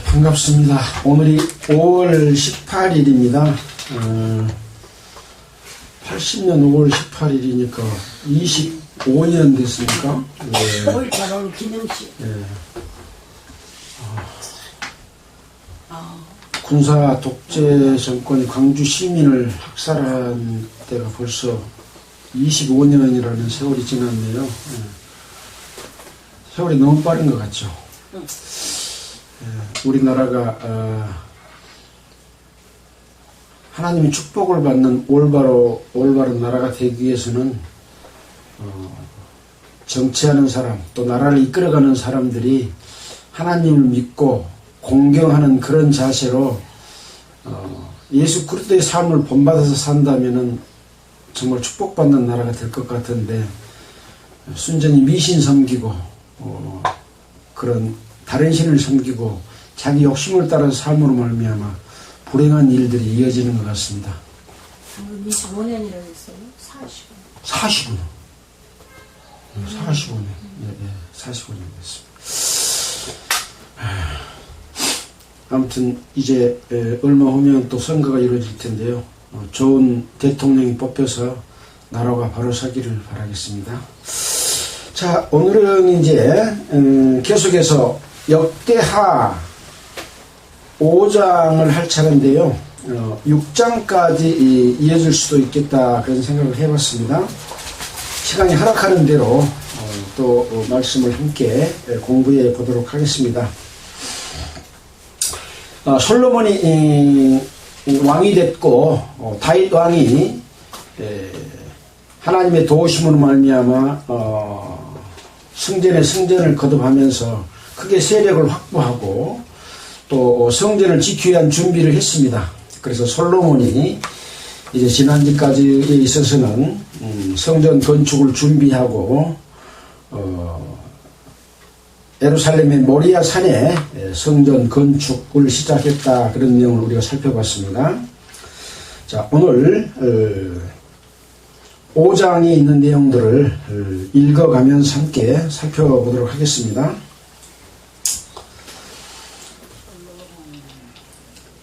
반갑습니다. 오늘이 5월 18일입니다. 80년 5월 18일이니까 25년 됐습니까? 네. 5.18 기념식. 네. 군사 독재 정권이 광주 시민을 학살한 때가 벌써 25년이라는 세월이 지났네요. 네. 세월이 너무 빠른 것 같죠? 응. 우리나라가 하나님의 축복을 받는 올바른 나라가 되기 위해서는 정치하는 사람, 또 나라를 이끌어가는 사람들이 하나님을 믿고 공경하는 그런 자세로 예수 그리스도의 삶을 본받아서 산다면은 정말 축복받는 나라가 될 것 같은데, 순전히 미신 섬기고 그런 다른 신을 섬기고 자기 욕심을 따라서 삶으로 말미암아 불행한 일들이 이어지는 것 같습니다. 25년이라고 했어요? 40년. 40년. 45년. 네, 45년 됐습니다. 아무튼 이제 얼마 후면 또 선거가 이루어질 텐데요. 좋은 대통령이 뽑혀서 나라가 바로 서기를 바라겠습니다. 자, 오늘은 이제 계속해서 역대하 5장을 할 차례인데요. 6장까지 이어질 수도 있겠다 그런 생각을 해봤습니다. 시간이 허락하는 대로 또 말씀을 함께 공부해 보도록 하겠습니다. 솔로몬이 왕이 됐고 다윗 왕이 하나님의 도우심으로 말미암아 성전을 거듭하면서 크게 세력을 확보하고 또 성전을 지키기 위한 준비를 했습니다. 그래서 솔로몬이 이제 지난주까지에 있어서는 성전 건축을 준비하고 예루살렘의 모리아 산에 성전 건축을 시작했다, 그런 내용을 우리가 살펴봤습니다. 자, 오늘 5장에 있는 내용들을 읽어가면서 함께 살펴보도록 하겠습니다.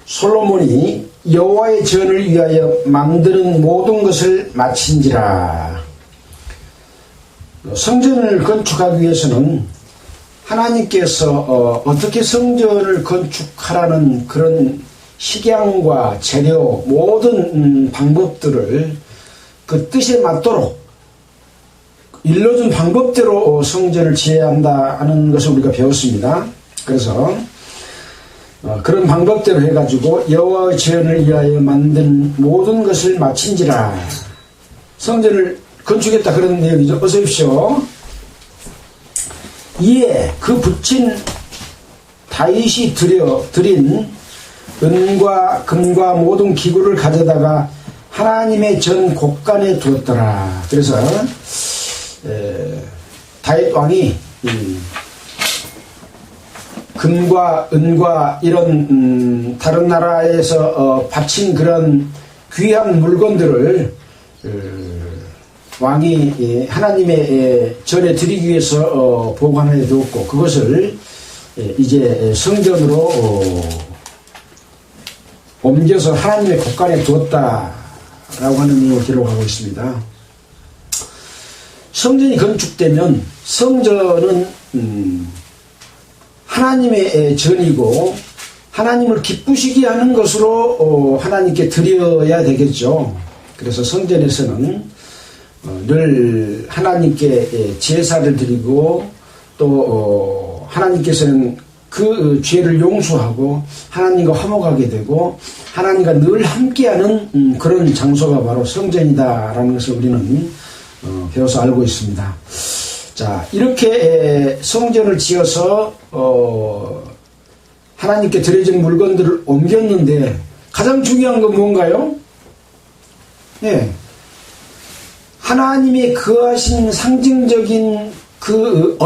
솔로몬이 여호와의 전을 위하여 만드는 모든 것을 마친지라. 성전을 건축하기 위해서는 하나님께서 어떻게 성전을 건축하라는 그런 식양과 재료, 모든 방법들을 그 뜻에 맞도록 일러준 방법대로 성전을 지어야 한다는 것을 우리가 배웠습니다. 그래서 그런 방법대로 해가지고 여호와의 전을 위하여 만든 모든 것을 마친지라. 성전을 건축했다, 그런 내용이죠. 어서 오십시오. 이에 그 붙인 다윗이 드린 은과 금과 모든 기구를 가져다가 하나님의 전 곳간에 두었더라. 그래서 다윗 왕이 금과 은과 이런 다른 나라에서 바친 그런 귀한 물건들을 왕이 하나님의 전에 드리기 위해서 보관해 두었고, 그것을 이제 성전으로 옮겨서 하나님의 곳간에 두었다라고 하는 내용을 기록하고 있습니다. 성전이 건축되면 성전은 하나님의 전이고 하나님을 기쁘시게 하는 것으로 하나님께 드려야 되겠죠. 그래서 성전에서는 늘 하나님께 제사를 드리고 또 하나님께서는 그 죄를 용서하고 하나님과 화목하게 되고 하나님과 늘 함께하는 그런 장소가 바로 성전이다라는 것을 우리는 배워서 알고 있습니다. 자, 이렇게 성전을 지어서 하나님께 드려진 물건들을 옮겼는데 가장 중요한 건 뭔가요? 네, 하나님의 거하신 상징적인 그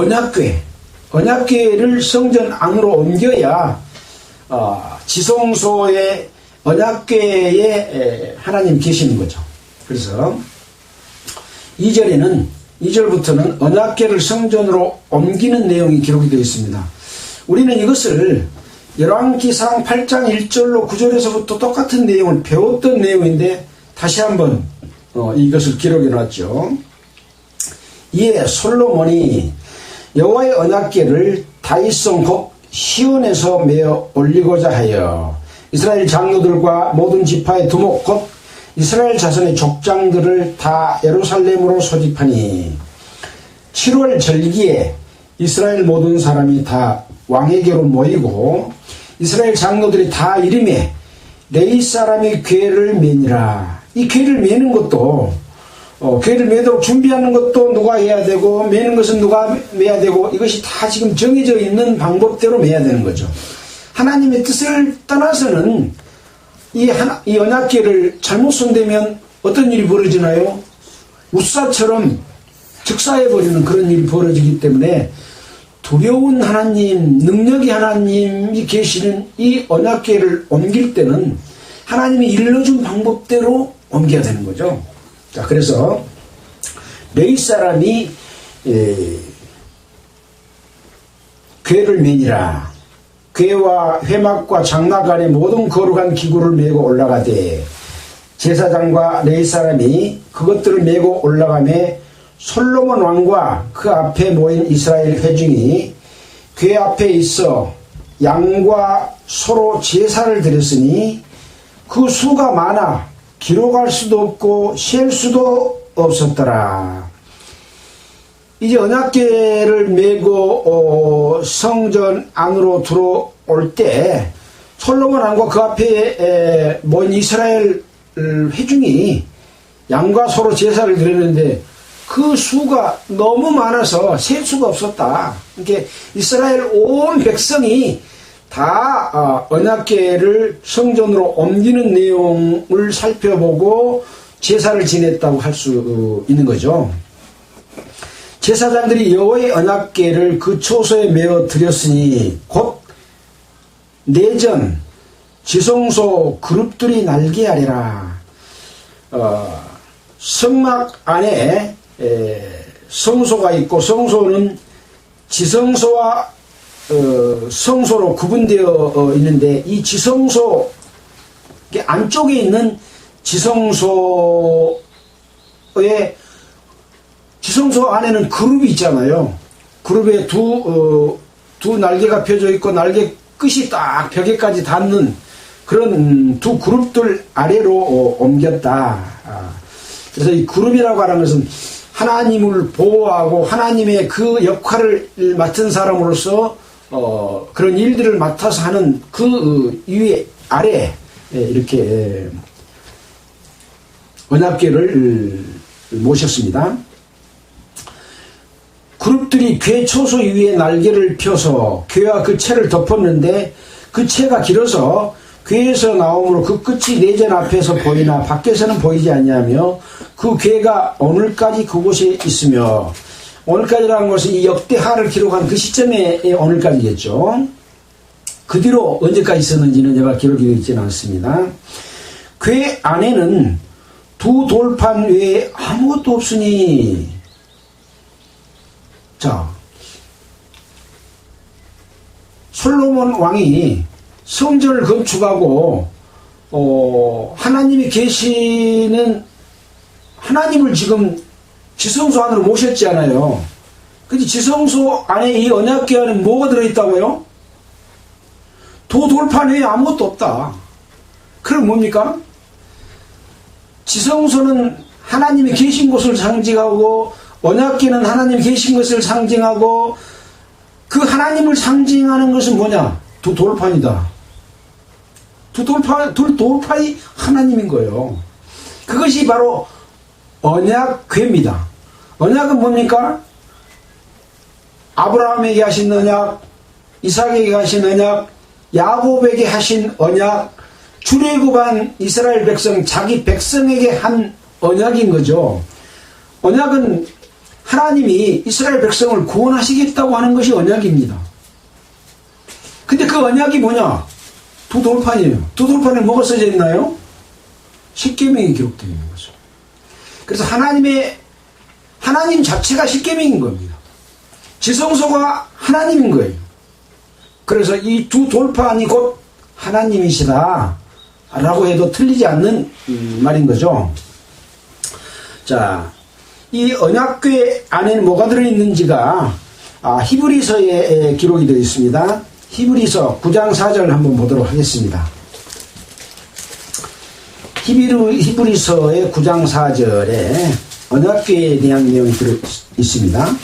언약궤를 성전 안으로 옮겨야 지성소의 언약궤에 하나님 계시는 거죠. 그래서 2절부터는 언약궤를 성전으로 옮기는 내용이 기록이 되어 있습니다. 우리는 이것을 열왕기상 8장 1절로 9절에서부터 똑같은 내용을 배웠던 내용인데 다시 한번 이것을 기록해 놨죠. 이에 솔로몬이 여호와의 언약궤를 다윗성 곧 시온에서 메어 올리고자 하여 이스라엘 장로들과 모든 지파의 두목 곧 이스라엘 자손의 족장들을 다 예루살렘으로 소집하니 7월 절기에 이스라엘 모든 사람이 다 왕에게로 모이고 이스라엘 장로들이 다 이름에 레위 사람이 궤를 매니라. 이 궤를 매는 것도 궤를 매도록 준비하는 것도 누가 해야 되고 매는 것은 누가 매야 되고 이것이 다 지금 정해져 있는 방법대로 매야 되는 거죠. 하나님의 뜻을 떠나서는 이 언약궤를 잘못 손대면 어떤 일이 벌어지나요? 우사처럼 즉사해버리는 그런 일이 벌어지기 때문에 두려운 하나님, 능력의 하나님이 계시는 이 언약궤를 옮길 때는 하나님이 일러준 방법대로 옮겨야 되는 거죠. 자, 그래서 레위 사람이 궤를 매니라. 궤와 회막과 장막 안에 모든 거룩한 기구를 메고 올라가되 제사장과 레위 사람이 그것들을 메고 올라가매 솔로몬 왕과 그 앞에 모인 이스라엘 회중이 궤 앞에 있어 양과 소로 제사를 드렸으니 그 수가 많아 기록할 수도 없고 셀 수도 없었더라. 이제 언약궤를 메고 성전 안으로 들어올 때 솔로몬 왕과 그 앞에 모인 이스라엘 회중이 양과 소로 제사를 드렸는데 그 수가 너무 많아서 셀 수가 없었다. 이렇게 이스라엘 온 백성이 다 언약궤를 성전으로 옮기는 내용을 살펴보고 제사를 지냈다고 할 수 있는 거죠. 제사장들이 여호와의 언약궤를 그 초소에 메어 드렸으니 곧 내전 지성소 그룹들이 날게 하리라. 성막 안에 성소가 있고 성소는 지성소와 성소로 구분되어 있는데 이 지성소 안쪽에 있는 지성소 안에는 그룹이 있잖아요. 그룹에 두 날개가 펴져 있고 날개 끝이 딱 벽에까지 닿는 그런 두 그룹들 아래로 옮겼다. 그래서 이 그룹이라고 하는 것은 하나님을 보호하고 하나님의 그 역할을 맡은 사람으로서 그런 일들을 맡아서 하는 그 위에 아래 이렇게 언약궤를 모셨습니다. 그룹들이 궤 초소 위에 날개를 펴서 궤와 그 채를 덮었는데 그 채가 길어서 궤에서 나오므로 그 끝이 내전 앞에서 보이나 밖에서는 보이지 않냐며 그 궤가 오늘까지 그곳에 있으며 오늘까지라는 것은 이 역대하를 기록한 그 시점에 오늘까지겠죠. 그 뒤로 언제까지 있었는지는 제가 기록이 되어 있지는 않습니다. 궤 안에는 두 돌판 외에 아무것도 없으니 자 솔로몬 왕이 성전을 건축하고 하나님이 계시는 하나님을 지금 지성소 안으로 모셨잖아요. 근데 지성소 안에 이 언약궤 안에 뭐가 들어있다고요? 두 돌판 외에 아무것도 없다. 그럼 뭡니까? 지성소는 하나님이 계신 곳을 상징하고 언약궤는 하나님이 계신 것을 상징하고 그 하나님을 상징하는 것은 뭐냐? 두 돌판이다. 두 돌판이 하나님인 거예요. 그것이 바로 언약궤입니다. 언약은 뭡니까? 아브라함에게 하신 언약, 이삭에게 하신 언약, 야곱에게 하신 언약, 출애굽한 이스라엘 백성, 자기 백성에게 한 언약인 거죠. 언약은 하나님이 이스라엘 백성을 구원하시겠다고 하는 것이 언약입니다. 근데 그 언약이 뭐냐? 두 돌판이에요. 두 돌판에 뭐가 써져 있나요? 십계명이 기록되어 있는 거죠. 그래서 하나님 자체가 십계명인 겁니다. 지성소가 하나님인 거예요. 그래서 이 두 돌판이 곧 하나님이시다 라고 해도 틀리지 않는 말인 거죠. 자, 이 언약궤 안에는 뭐가 들어있는지가 히브리서에 기록이 되어 있습니다. 히브리서 9장 4절 한번 보도록 하겠습니다. 히브리서의 9장 4절에 언약궤에 대한 내용이 들어 있습니다.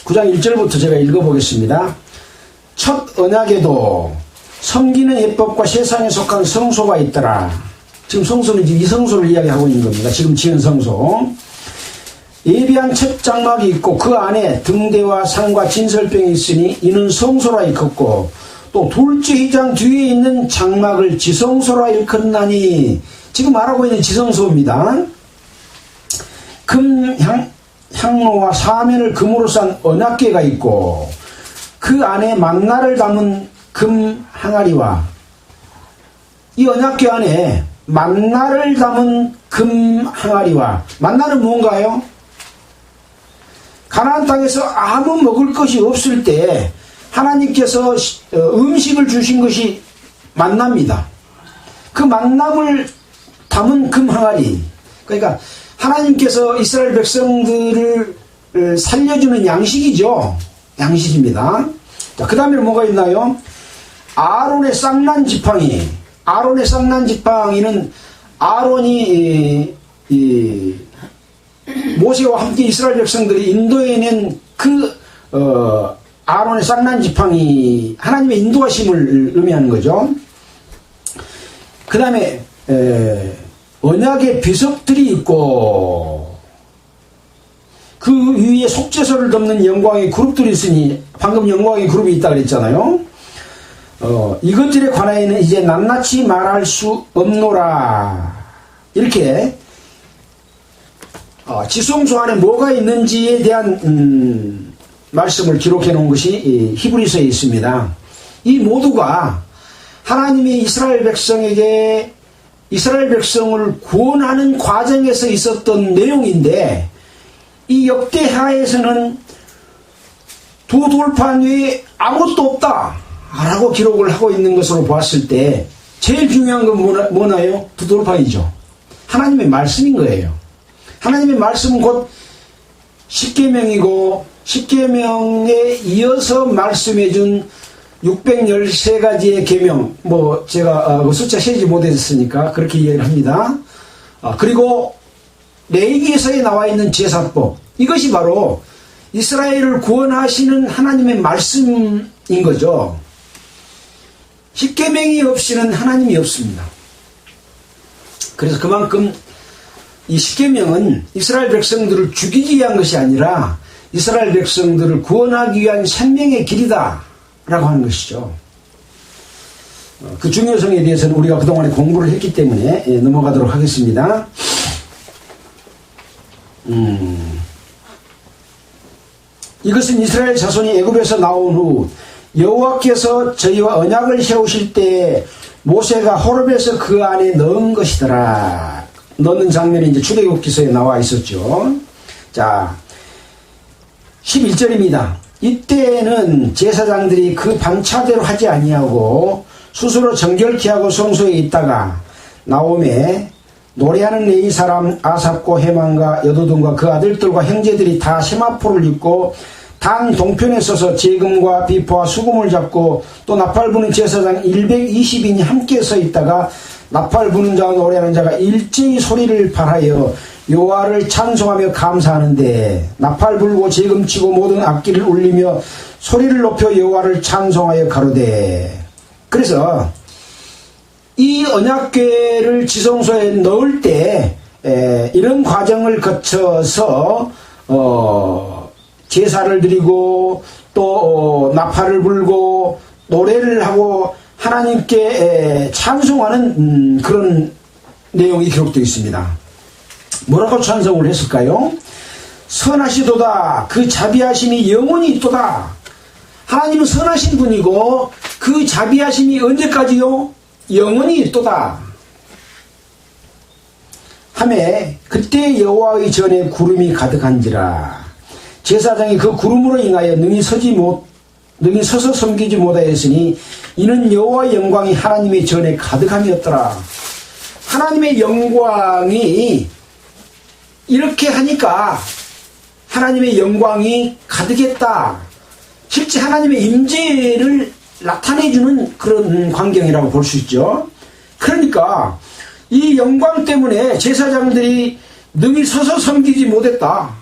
9장 1절부터 제가 읽어보겠습니다. 첫 언약에도 섬기는 예법과 세상에 속한 성소가 있더라. 지금 성소는 지금 이 성소를 이야기하고 있는 겁니다. 지금 지은 성소. 예비한 첫 장막이 있고 그 안에 등대와 상과 진설병이 있으니 이는 성소라 일컫고 또 둘째 휘장 뒤에 있는 장막을 지성소라 일컫나니 지금 말하고 있는 지성소입니다. 금 향로와 사면을 금으로 싼 언약궤가 있고 그 안에 만나를 담은 금 항아리와 이 언약궤 안에 만나를 담은 금 항아리와 만나는 뭔가요? 가나안 땅에서 아무 먹을 것이 없을 때 하나님께서 음식을 주신 것이 만나입니다. 그 만남을 담은 금 항아리, 그러니까 하나님께서 이스라엘 백성들을 살려주는 양식이죠. 양식입니다. 자, 그 다음에 뭐가 있나요? 아론의 쌍난 지팡이는 아론이 모세와 함께 이스라엘 백성들이 인도에 낸 아론의 쌍난 지팡이, 하나님의 인도하심을 의미하는 거죠. 그 다음에 언약의 비석들이 있고 그 위에 속죄소를 덮는 영광의 그룹들이 있으니 방금 영광의 그룹이 있다고 그랬잖아요. 이것들에 관하여는 이제 낱낱이 말할 수 없노라. 이렇게 지성소 안에 뭐가 있는지에 대한 말씀을 기록해 놓은 것이 히브리서에 있습니다. 이 모두가 하나님이 이스라엘 백성을 구원하는 과정에서 있었던 내용인데 이 역대하에서는 두 돌판 외에 아무것도 없다 라고 기록을 하고 있는 것으로 보았을 때 제일 중요한 건 뭐나요? 두 돌판이죠. 하나님의 말씀인 거예요. 하나님의 말씀은 곧 십계명이고 십계명에 이어서 말씀해준 613가지의 계명, 제가 숫자 세지 못했으니까 그렇게 이해를 합니다. 그리고 레위기서에 나와 있는 제사법, 이것이 바로 이스라엘을 구원하시는 하나님의 말씀인 거죠. 십계명이 없이는 하나님이 없습니다. 그래서 그만큼 이 십계명은 이스라엘 백성들을 죽이기 위한 것이 아니라 이스라엘 백성들을 구원하기 위한 생명의 길이다 라고 하는 것이죠. 그 중요성에 대해서는 우리가 그동안에 공부를 했기 때문에 넘어가도록 하겠습니다. 이것은 이스라엘 자손이 애굽에서 나온 후 여호와께서 저희와 언약을 세우실 때 모세가 호렙에서 그 안에 넣은 것이더라. 넣는 장면이 이제 출애굽기서에 나와 있었죠. 자, 11절입니다. 이때는 제사장들이 그 반차대로 하지 아니하고 스스로 정결케 하고 성소에 있다가 나오매 노래하는 레위 사람 아삽과 헤만과 여도둔과 그 아들들과 형제들이 다 세마포를 입고 단 동편에 서서 재금과 비포와 수금을 잡고 또 나팔 부는 제사장 120인이 함께 서 있다가 나팔 부는 자와 노래하는 자가 일제히 소리를 발하여 여호와를 찬송하며 감사하는데 나팔 불고 재금 치고 모든 악기를 울리며 소리를 높여 여호와를 찬송하여 가로되. 그래서 이 언약궤를 지성소에 넣을 때 이런 과정을 거쳐서 제사를 드리고 또 나팔을 불고 노래를 하고 하나님께 찬송하는 그런 내용이 기록되어 있습니다. 뭐라고 찬송을 했을까요? 선하시도다 그 자비하심이 영원히 있도다. 하나님은 선하신 분이고 그 자비하심이 언제까지요? 영원히 있도다 하매 그때 여호와의 전에 구름이 가득한지라. 제사장이 그 구름으로 인하여 능히 서서 섬기지 못하였으니 이는 여호와의 영광이 하나님의 전에 가득함이었더라. 하나님의 영광이 이렇게 하니까 하나님의 영광이 가득했다. 실제 하나님의 임재를 나타내주는 그런 광경이라고 볼 수 있죠. 그러니까 이 영광 때문에 제사장들이 능히 서서 섬기지 못했다.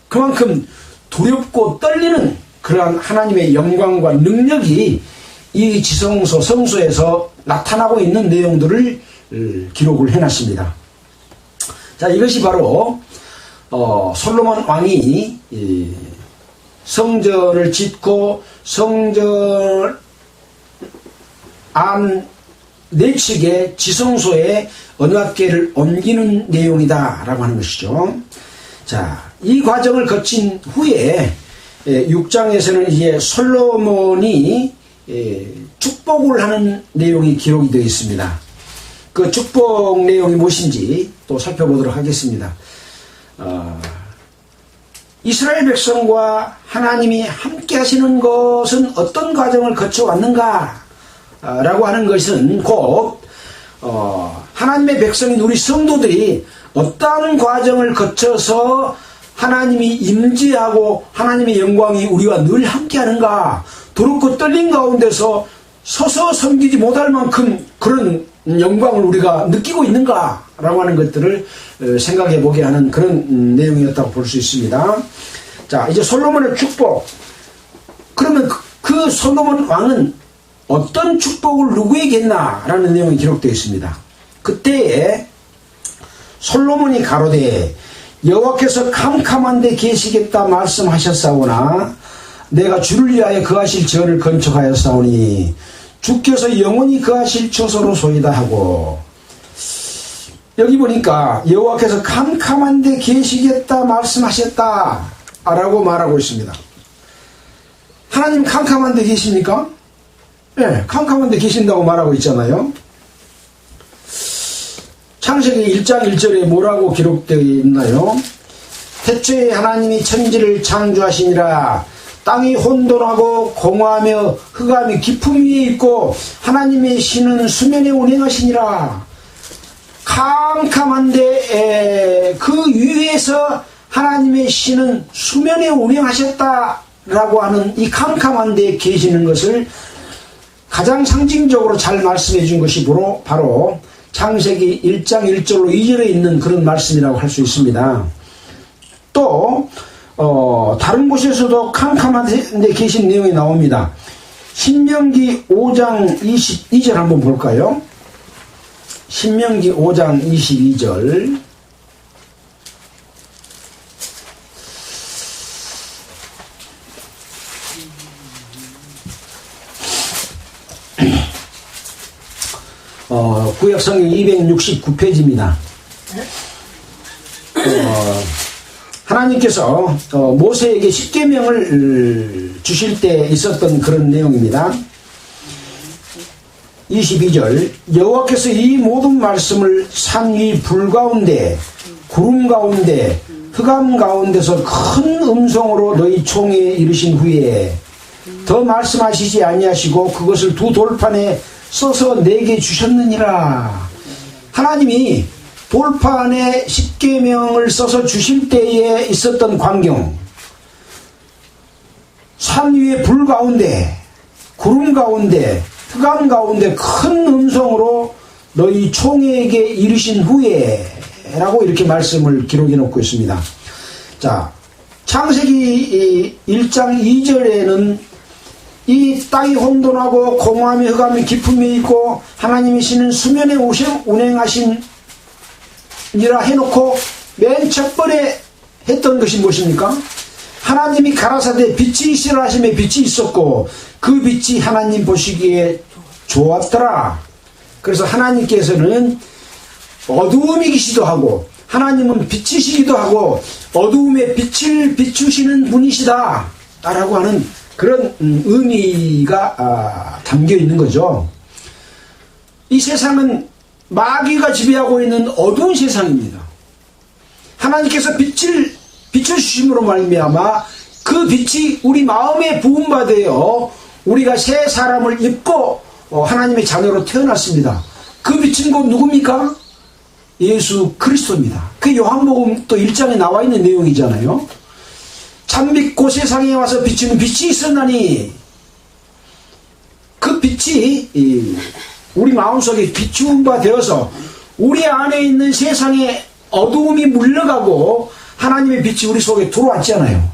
그만큼 두렵고 떨리는 그러한 하나님의 영광과 능력이 이 지성소 성소에서 나타나고 있는 내용들을 기록을 해놨습니다. 자, 이것이 바로 솔로몬 왕이 성전을 짓고 성전 안 내측에 지성소에 언약궤를 옮기는 내용이다 라고 하는 것이죠. 자, 이 과정을 거친 후에 6장에서는 이제 솔로몬이 축복을 하는 내용이 기록이 되어 있습니다. 그 축복 내용이 무엇인지 또 살펴보도록 하겠습니다. 이스라엘 백성과 하나님이 함께 하시는 것은 어떤 과정을 거쳐왔는가 라고 하는 것은 곧 하나님의 백성인 우리 성도들이 어떠한 과정을 거쳐서 하나님이 임재하고 하나님의 영광이 우리와 늘 함께 하는가, 두렵고 떨린 가운데서 서서 섬기지 못할 만큼 그런 영광을 우리가 느끼고 있는가 라고 하는 것들을 생각해 보게 하는 그런 내용이었다고 볼 수 있습니다. 자, 이제 솔로몬의 축복. 그러면 그 솔로몬 왕은 어떤 축복을 누구에게 했나 라는 내용이 기록되어 있습니다. 그때에 솔로몬이 가로되 여호와께서 캄캄한 데 계시겠다 말씀하셨사오나 내가 주를 위하여 거하실 전을 건축하였사오니 주께서 영원히 거하실 처소로 소이다 하고, 여기 보니까 여호와께서 캄캄한 데 계시겠다 말씀하셨다 라고 말하고 있습니다. 하나님 캄캄한 데 계십니까? 네, 캄캄한 데 계신다고 말하고 있잖아요. 창세기 1장 1절에 뭐라고 기록되어 있나요? 태초에 하나님이 천지를 창조하시니라. 땅이 혼돈하고 공허하며 흑암이 깊음 위에 있고 하나님의 신은 수면에 운행하시니라. 캄캄한데 그 위에서 하나님의 신은 수면에 운행하셨다라고 하는 이 캄캄한 데에 계시는 것을 가장 상징적으로 잘 말씀해 준 것이 바로 창세기 1장 1절로 2절에 있는 그런 말씀이라고 할 수 있습니다. 또 다른 곳에서도 캄캄한 데 계신 내용이 나옵니다. 신명기 5장 22절 한번 볼까요? 신명기 5장 22절. 구약성경 269페이지입니다. 하나님께서 모세에게 십계명을 주실 때 있었던 그런 내용입니다. 22절 여호와께서 이 모든 말씀을 산 위 불 가운데 구름 가운데 흑암 가운데서 큰 음성으로 너희 총에 이르신 후에 더 말씀하시지 아니하시고 그것을 두 돌판에 써서 내게 주셨느니라. 하나님이 돌판에 십계명을 써서 주실 때에 있었던 광경, 산 위에 불 가운데 구름 가운데 흑암 가운데 큰 음성으로 너희 총에게 이르신 후에 라고 이렇게 말씀을 기록해 놓고 있습니다. 자, 창세기 1장 2절에는 이 땅이 혼돈하고 공허함이 흑암이 깊음이 있고 하나님이 신은 수면에 운행하신 이라 해놓고 맨 첫 번에 했던 것이 무엇입니까? 하나님이 가라사대 빛이 있으라 하심에 빛이 있었고 그 빛이 하나님 보시기에 좋았더라. 그래서 하나님께서는 어두움이기시도 하고 하나님은 빛이시기도 하고 어두움에 빛을 비추시는 분이시다 라고 하는 그런 의미가 담겨 있는 거죠. 이 세상은 마귀가 지배하고 있는 어두운 세상입니다. 하나님께서 빛을 비춰주심으로 말미암아 그 빛이 우리 마음에 부음받아요 우리가 새 사람을 입고 하나님의 자녀로 태어났습니다. 그 빛은 곧 누굽니까? 예수 그리스도입니다. 그 요한복음 또 1장에 나와 있는 내용이잖아요. 참빛 곧 세상에 와서 비추는 빛이 있었나니 그 빛이 우리 마음속에 비추은 바 되어서 우리 안에 있는 세상의 어두움이 물러가고 하나님의 빛이 우리 속에 들어왔잖아요.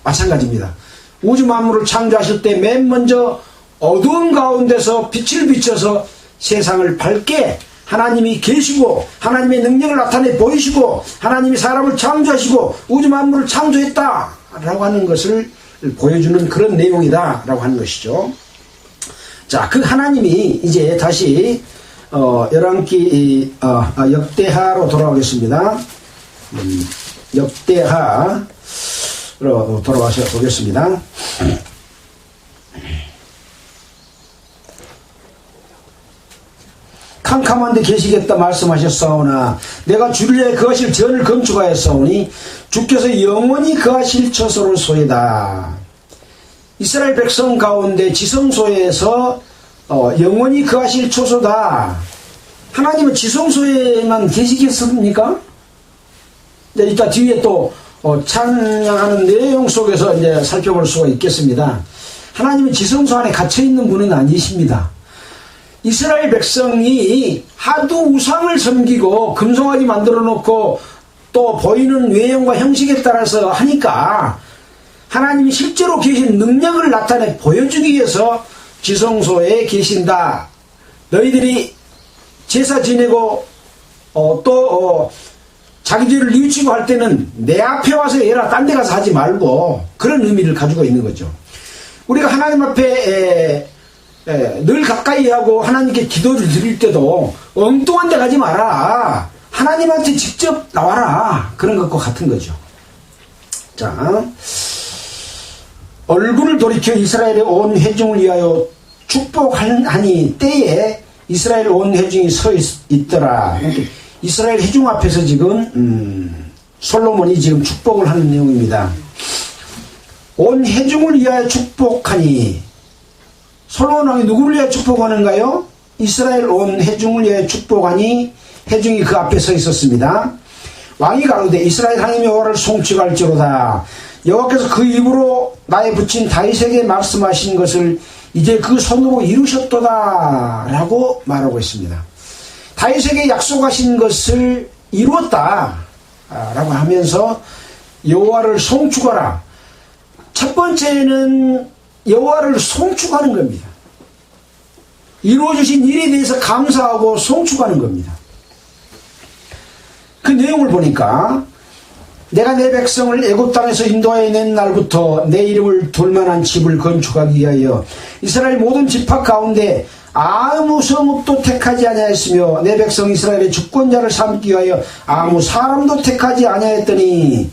마찬가지입니다. 우주 만물을 창조하실 때 맨 먼저 어두운 가운데서 빛을 비춰서 세상을 밝게 하나님이 계시고 하나님의 능력을 나타내 보이시고 하나님이 사람을 창조하시고 우주 만물을 창조했다라고 하는 것을 보여주는 그런 내용이다라고 하는 것이죠. 자, 그 하나님이 이제 다시 열왕기 역대하로 돌아오겠습니다. 역대하로 돌아와서 보겠습니다. 캄캄한 데 계시겠다 말씀하셨사오나 내가 주를 거하실 전을 건축하였사오니 주께서 영원히 거하실 처소를 소이다. 이스라엘 백성 가운데 지성소에서 영원히 거하실 처소다. 하나님은 지성소에만 계시겠습니까? 이제 이따 뒤에 또 찬양하는 내용 속에서 이제 살펴볼 수가 있겠습니다. 하나님은 지성소 안에 갇혀 있는 분은 아니십니다. 이스라엘 백성이 하도 우상을 섬기고 금송아지 만들어 놓고 또 보이는 외형과 형식에 따라서 하니까 하나님이 실제로 계신 능력을 나타내 보여주기 위해서 지성소에 계신다. 너희들이 제사 지내고 또 자기 죄를 뉘우치고 할 때는 내 앞에 와서 해라. 딴 데 가서 하지 말고 그런 의미를 가지고 있는 거죠. 우리가 하나님 앞에 늘 가까이 하고 하나님께 기도를 드릴 때도 엉뚱한 데 가지 마라. 하나님한테 직접 나와라. 그런 것과 같은 거죠. 자, 얼굴을 돌이켜 이스라엘의 온 회중을 위하여 축복하니 때에 이스라엘 온 회중이 서 있더라. 이스라엘 회중 앞에서 지금 솔로몬이 지금 축복을 하는 내용입니다. 온 회중을 위하여 축복하니 솔로몬 왕이 누구를 위하여 축복하는가요? 이스라엘 온 회중을 위하여 축복하니 회중이 그 앞에 서 있었습니다. 왕이 가로되 이스라엘 하나님 여호와를 송축할지로다. 여호와께서 그 입으로 나에 붙인 다윗에게 말씀하신 것을 이제 그 손으로 이루셨도다 라고 말하고 있습니다. 다윗에게 약속하신 것을 이루었다 라고 하면서 여호와를 송축하라. 첫 번째는 여호와를 송축하는 겁니다. 이루어주신 일에 대해서 감사하고 송축하는 겁니다. 그 내용을 보니까 내가 내 백성을 애굽 땅에서 인도하여 낸 날부터 내 이름을 둘 만한 집을 건축하기 위하여 이스라엘 모든 지파 가운데 아무 성읍도 택하지 아니하였으며 내 백성 이스라엘의 주권자를 삼기 위하여 아무 사람도 택하지 아니하였더니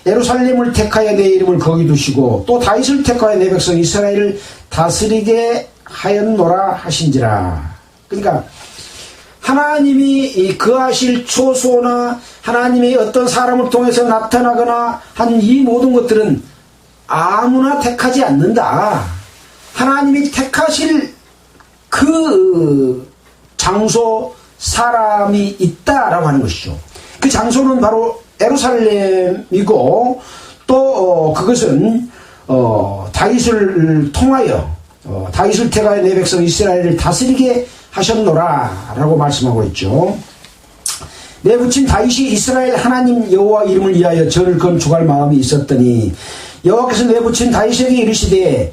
예루살렘을 택하여 내 이름을 거기 두시고 또 다윗을 택하여 내 백성 이스라엘을 다스리게 하였노라 하신지라. 그러니까 하나님이 거하실 초소나 하나님이 어떤 사람을 통해서 나타나거나 한 이 모든 것들은 아무나 택하지 않는다. 하나님이 택하실 그 장소 사람이 있다라고 하는 것이죠. 그 장소는 바로 예루살렘이고 또 그것은 다윗을 통하여 다윗을 택하여 내 백성 이스라엘을 다스리게 하셨노라 라고 말씀하고 있죠. 내 부친 다윗이 이스라엘 하나님 여호와 이름을 위하여 전을 건축할 마음이 있었더니 여호와께서 내 부친 다윗에게 이르시되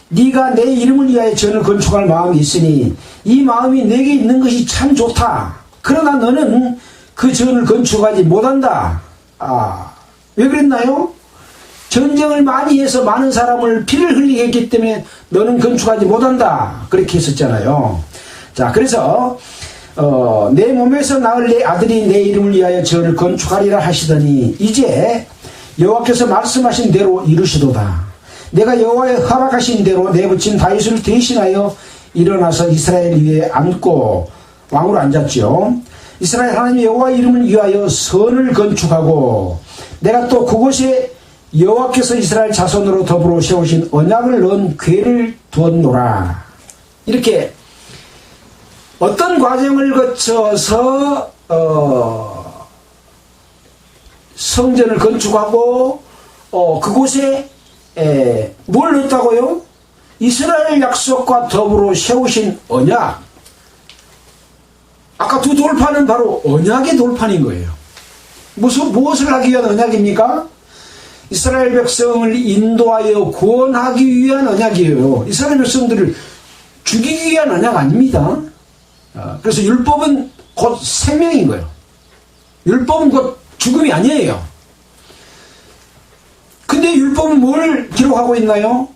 네가 내 이름을 위하여 전을 건축할 마음이 있으니 이 마음이 내게 있는 것이 참 좋다. 그러나 너는 그 전을 건축하지 못한다. 왜 그랬나요? 전쟁을 많이 해서 많은 사람을 피를 흘리게 했기 때문에 너는 건축하지 못한다. 그렇게 했었잖아요. 자, 그래서 내 몸에서 낳을 내 아들이 내 이름을 위하여 전을 건축하리라 하시더니 이제 여호와께서 말씀하신 대로 이루시도다. 내가 여호와의 허락하신 대로 내 부친 다윗을 대신하여 일어나서 이스라엘 위에 앉고 왕으로 앉았죠. 이스라엘 하나님 여호와 이름을 위하여 선을 건축하고 내가 또 그곳에 여호와께서 이스라엘 자손으로 더불어 세우신 언약을 넣은 궤를 두었노라. 이렇게 어떤 과정을 거쳐서 성전을 건축하고 그곳에 뭘 넣었다고요? 이스라엘 약속과 더불어 세우신 언약. 아까 두 돌판은 바로 언약의 돌판인 거예요. 무엇을 하기 위한 언약입니까? 이스라엘 백성을 인도하여 구원하기 위한 언약이에요. 이스라엘 백성들을 죽이기 위한 언약 아닙니다. 그래서 율법은 곧 생명인 거예요. 율법은 곧 죽음이 아니에요. 근데 율법은 뭘 기록하고 있나요?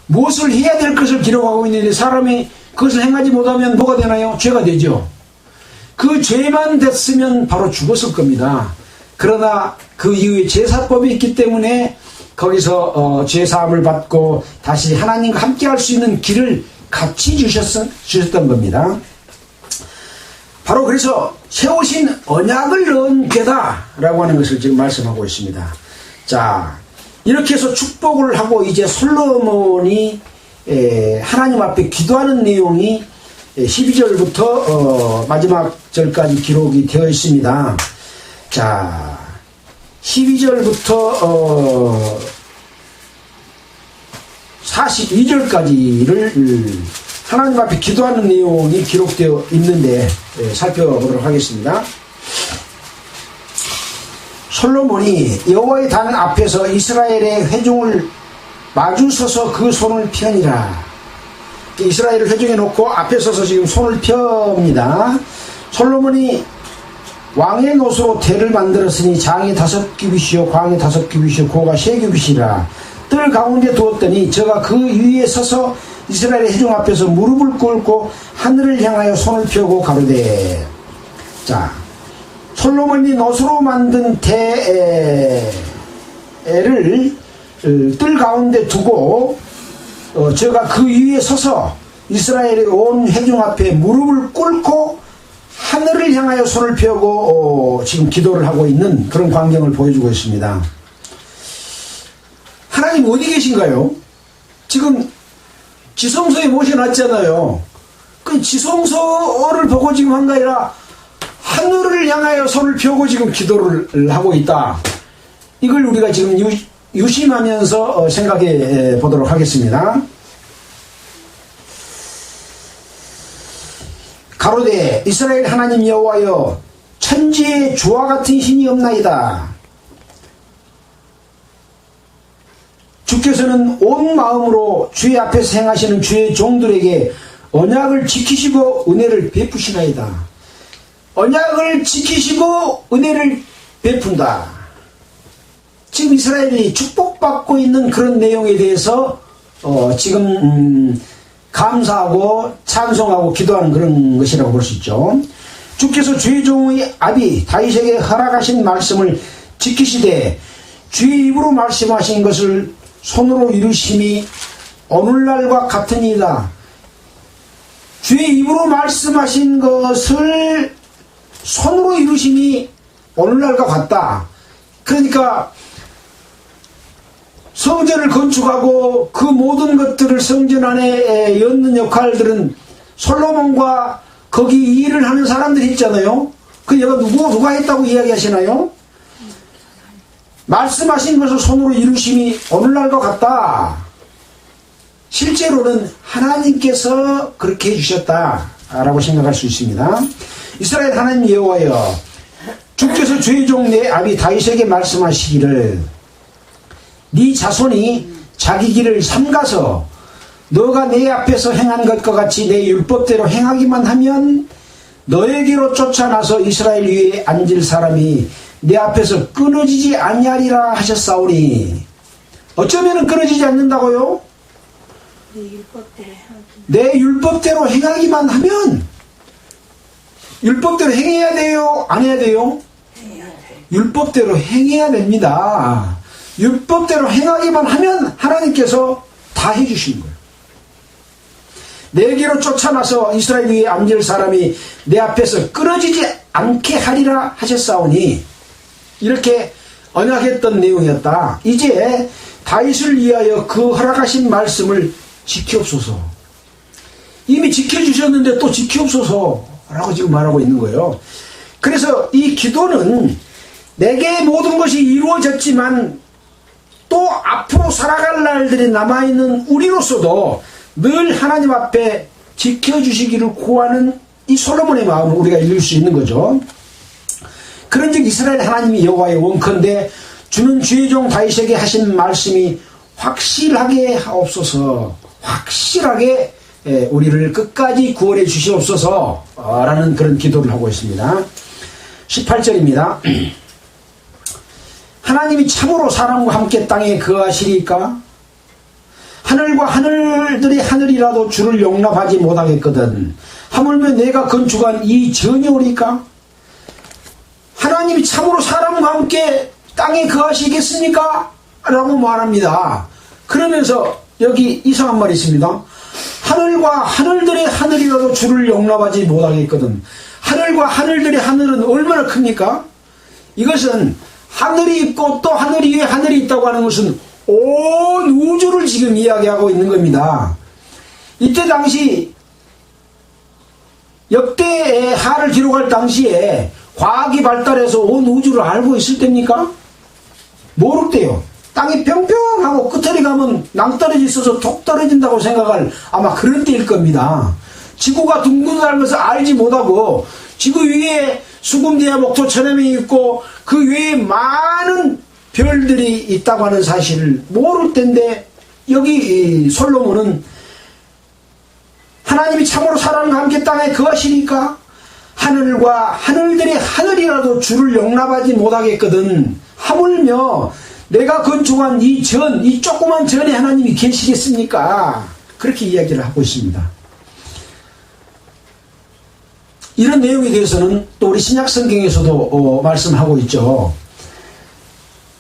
무엇을 해야 될 것을 기록하고 있는데 사람이 그것을 행하지 못하면 뭐가 되나요? 죄가 되죠. 그 죄만 됐으면 바로 죽었을 겁니다. 그러나 그 이후에 제사법이 있기 때문에 거기서 죄사함을 받고 다시 하나님과 함께 할 수 있는 길을 같이 주셨던 겁니다. 바로 그래서 세우신 언약을 넣은 궤다라고 하는 것을 지금 말씀하고 있습니다. 자, 이렇게 해서 축복을 하고 이제 솔로몬이 하나님 앞에 기도하는 내용이 12절부터 마지막 절까지 기록이 되어 있습니다. 자, 12절부터 42절까지를 하나님 앞에 기도하는 내용이 기록되어 있는데 살펴보도록 하겠습니다. 솔로몬이 여호와의 단 앞에서 이스라엘의 회중을 마주서서 그 손을 펴니라. 이스라엘을 회중해 놓고 앞에 서서 지금 손을 펴입니다. 솔로몬이 왕의 노소로 대를 만들었으니 장이 5규빗이요 광이 5규빗이요 고가 3규빗이라. 뜰 가운데 두었더니 저가 그 위에 서서 이스라엘의 회중 앞에서 무릎을 꿇고 하늘을 향하여 손을 펴고 가로되. 자, 솔로몬이 노소로 만든 대를 뜰 가운데 두고 저가 그 위에 서서 이스라엘의 온 회중 앞에 무릎을 꿇고 하늘을 향하여 손을 펴고 지금 기도를 하고 있는 그런 광경을 보여주고 있습니다. 하나님 어디 계신가요? 지금 지성소에 모셔놨잖아요. 그 지성소를 보고 지금 한 게 아니라 하늘을 향하여 손을 펴고 지금 기도를 하고 있다. 이걸 우리가 지금 유심하면서 생각해 보도록 하겠습니다. 가로되 이스라엘 하나님 여호와여 천지에 주와 같은 신이 없나이다. 주께서는 온 마음으로 주의 앞에서 행하시는 주의 종들에게 언약을 지키시고 은혜를 베푸시나이다. 언약을 지키시고 은혜를 베푼다. 지금 이스라엘이 축복받고 있는 그런 내용에 대해서 지금 감사하고 찬송하고 기도하는 그런 것이라고 볼 수 있죠. 주께서 주의 종의 아비 다윗에게 허락하신 말씀을 지키시되 주의 입으로 말씀하신 것을 손으로 이루심이 오늘날과 같으니이다. 주의 입으로 말씀하신 것을 손으로 이루심이 오늘날과 같다. 그러니까 성전을 건축하고 그 모든 것들을 성전 안에 엮는 역할들은 솔로몬과 거기 일을 하는 사람들이 있잖아요. 그 얘가 누가 했다고 이야기하시나요? 말씀하신 것을 손으로 이루심이 오늘날과 같다. 실제로는 하나님께서 그렇게 해주셨다라고 생각할 수 있습니다. 이스라엘 하나님 여호와여 주께서 주의 종 내 아비 다윗에게 말씀하시기를 네 자손이 자기 길을 삼가서 너가 내 앞에서 행한 것과 같이 내 율법대로 행하기만 하면 너에게로 쫓아나서 이스라엘 위에 앉을 사람이 내 앞에서 끊어지지 아니하리라 하셨사오니. 어쩌면 끊어지지 않는다고요? 내 율법대로 행하기만 하면. 율법대로 행해야 돼요? 안 해야 돼요? 율법대로 행해야 됩니다. 율법대로 행하기만 하면 하나님께서 다 해주시는 거예요. 내게로 쫓아나서 이스라엘 위에 앉을 사람이 내 앞에서 끊어지지 않게 하리라 하셨사오니. 이렇게 언약했던 내용이었다. 이제 다윗을 위하여 그 허락하신 말씀을 지키옵소서. 이미 지켜주셨는데 또 지키옵소서라고 지금 말하고 있는 거예요. 그래서 이 기도는 내게 모든 것이 이루어졌지만 또 앞으로 살아갈 날들이 남아있는 우리로서도 늘 하나님 앞에 지켜주시기를 구하는 이 솔로몬의 마음을 우리가 읽을 수 있는 거죠. 그런즉 이스라엘 하나님이 여호와의 원컨대 주는 주의 종 다윗에게 하신 말씀이 확실하게 하옵소서. 확실하게 우리를 끝까지 구원해 주시옵소서 라는 그런 기도를 하고 있습니다. 18절입니다. 하나님이 참으로 사람과 함께 땅에 거하시리까? 하늘과 하늘들이 하늘이라도 주를 용납하지 못하겠거든. 하물며 내가 건축한 이 전이오리까? 하나님이 참으로 사람과 함께 땅에 거하시겠습니까? 라고 말합니다. 그러면서 여기 이상한 말이 있습니다. 하늘과 하늘들의 하늘이라도 주를 용납하지 못하겠거든. 하늘과 하늘들의 하늘은 얼마나 큽니까? 이것은 하늘이 있고 또 하늘 위에 하늘이 있다고 하는 것은 온 우주를 지금 이야기하고 있는 겁니다. 이때 당시 역대의 하를 기록할 당시에 과학이 발달해서 온 우주를 알고 있을 때입니까? 모르대요. 땅이 평평하고 끝에 가면 낭떠러지 있어서 톡 떨어진다고 생각할 아마 그런 때일 겁니다. 지구가 둥근다는 것을 알지 못하고 지구 위에 수금대야 목토 천해명이 있고 그 외에 많은 별들이 있다고 하는 사실을 모를 텐데 여기 솔로몬은 하나님이 참으로 사람과 함께 땅에 거하시니까 하늘과 하늘들의 하늘이라도 주를 용납하지 못하겠거든. 하물며 내가 건축한 이 조그만 전에 하나님이 계시겠습니까? 그렇게 이야기를 하고 있습니다. 이런 내용에 대해서는 또 우리 신약성경에서도 말씀하고 있죠.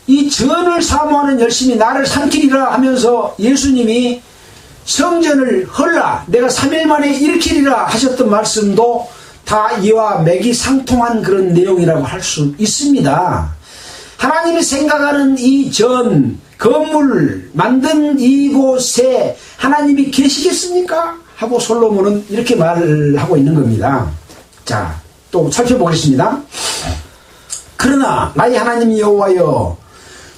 이 전을 사모하는 열심히 나를 삼키리라 하면서 예수님이 성전을 헐라 내가 3일 만에 일으키리라 하셨던 말씀도 다 이와 맥이상통한 그런 내용이라고 할 수 있습니다. 하나님이 생각하는 이 전, 건물 만든 이곳에 하나님이 계시겠습니까? 하고 솔로몬은 이렇게 말을 하고 있는 겁니다. 자, 또 살펴보겠습니다. 그러나 나의 하나님 여호와여,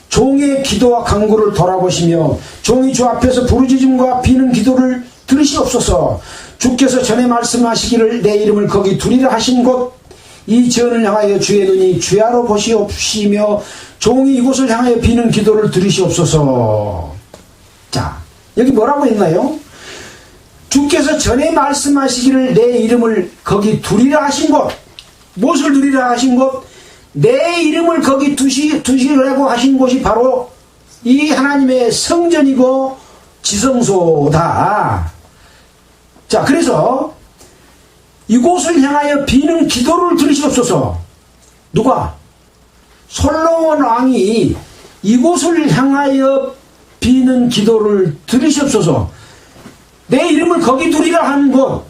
종의 기도와 간구를 돌아보시며 종이 주 앞에서 부르짖음과 비는 기도를 들으시옵소서. 주께서 전에 말씀하시기를 내 이름을 거기 두리라 하신 곳 이 전을 향하여 주의 눈이 주야로 보시옵시며 종이 이곳을 향하여 비는 기도를 들으시옵소서. 자, 여기 뭐라고 했나요? 주께서 전에 말씀하시기를 내 이름을 거기 두리라 하신 곳, 무엇을 두리라 하신 곳? 내 이름을 거기 두시라고 하신 곳이 바로 이 하나님의 성전이고 지성소다. 자, 그래서 이곳을 향하여 비는 기도를 들으시옵소서. 누가? 솔로몬 왕이 이곳을 향하여 비는 기도를 들으시옵소서. 내 이름을 거기 두리라 한 곳,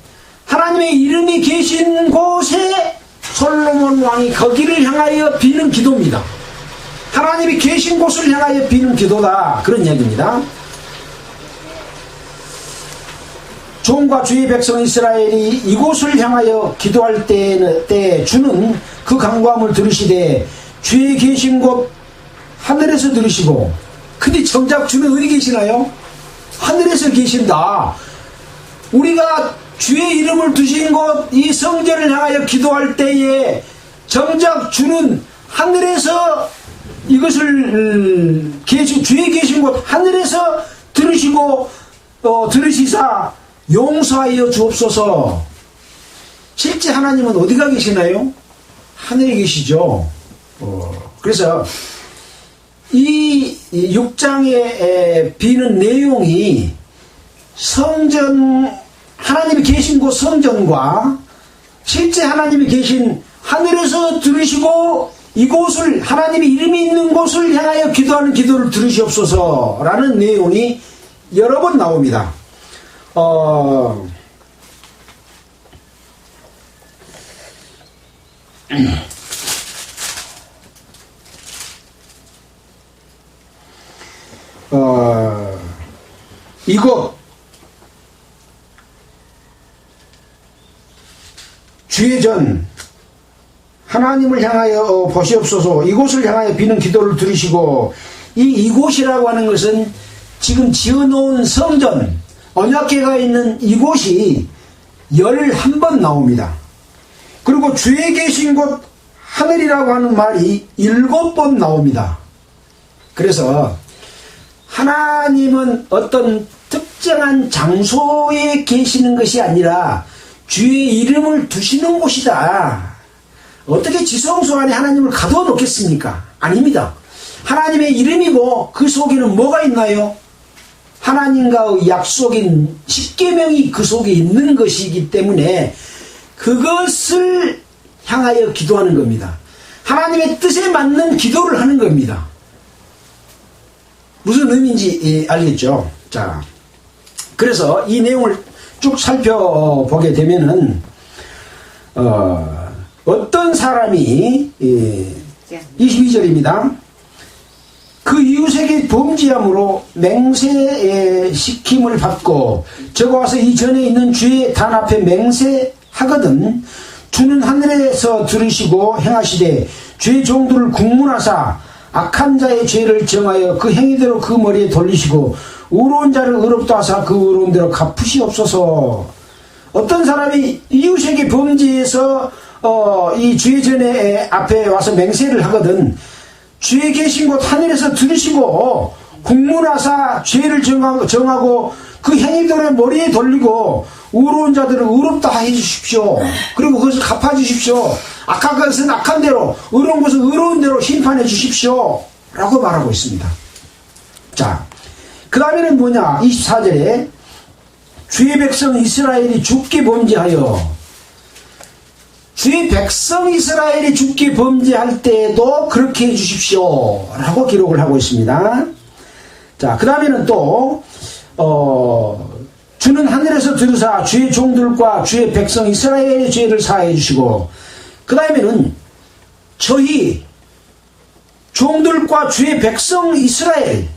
하나님의 이름이 계신 곳에 솔로몬 왕이 거기를 향하여 비는 기도입니다. 하나님이 계신 곳을 향하여 비는 기도다. 그런 이야기입니다. 종과 주의 백성 이스라엘이 이곳을 향하여 기도할 때 주는 그 간구함을 들으시되 주의 계신 곳 하늘에서 들으시고, 근데 정작 주는 어디 계시나요? 하늘에서 계신다. 우리가 주의 이름을 두신 곳 이 성전을 향하여 기도할 때에 정작 주는 하늘에서 이것을 주의 계신 곳 하늘에서 들으시고 들으시사 용서하여 주옵소서. 실제 하나님은 어디가 계시나요? 하늘에 계시죠. 그래서 이 6장에 비는 내용이 성전, 하나님이 계신 곳 성전과 실제 하나님이 계신 하늘에서 들으시고 이곳을, 하나님의 이름이 있는 곳을 향하여 기도하는 기도를 들으시옵소서 라는 내용이 여러 번 나옵니다. 이곳 주의 전 하나님을 향하여 보시옵소서. 이곳을 향하여 비는 기도를 들으시고, 이곳이라고 하는 것은 지금 지어놓은 성전 언약궤가 있는 이곳이 11번 나옵니다. 그리고 주의 계신 곳 하늘이라고 하는 말이 7번 나옵니다. 그래서 하나님은 어떤 특정한 장소에 계시는 것이 아니라 주의 이름을 두시는 곳이다. 어떻게 지성소 안에 하나님을 가둬 놓겠습니까? 아닙니다. 하나님의 이름이고 그 속에는 뭐가 있나요? 하나님과의 약속인 십계명이 그 속에 있는 것이기 때문에 그것을 향하여 기도하는 겁니다. 하나님의 뜻에 맞는 기도를 하는 겁니다. 무슨 의미인지 알겠죠? 자, 그래서 이 내용을 쭉 살펴보게 되면은 어떤 사람이 22절입니다. 그 이웃에게 범죄함으로 맹세시킴을 받고 저거 와서 이 전에 있는 주의 단 앞에 맹세하거든 주는 하늘에서 들으시고 행하시되 주의 종들을 국문하사 악한 자의 죄를 정하여 그 행위대로 그 머리에 돌리시고 의로운 자를 의롭다 하사 그 의로운 대로 갚으시옵소서. 어떤 사람이 이웃에게 범죄해서 이 주의 전에 앞에 와서 맹세를 하거든 주의 계신 곳 하늘에서 들으시고 국문하사 죄를 정하고 그 행위대로 머리에 돌리고 의로운 자들을 의롭다 해주십시오. 그리고 그것을 갚아주십시오. 악한 것은 악한 대로, 의로운 것은 의로운 대로 심판해 주십시오. 라고 말하고 있습니다. 자, 그 다음에는 뭐냐? 24절에 주의 백성 이스라엘이 죽게 범죄하여 주의 백성 이스라엘이 죽게 범죄할 때에도 그렇게 해주십시오. 라고 기록을 하고 있습니다. 자, 그 다음에는 또 주는 하늘에서 들으사 주의 종들과 주의 백성 이스라엘의 죄를 사하여 주시고 그 다음에는 저희 종들과 주의 백성 이스라엘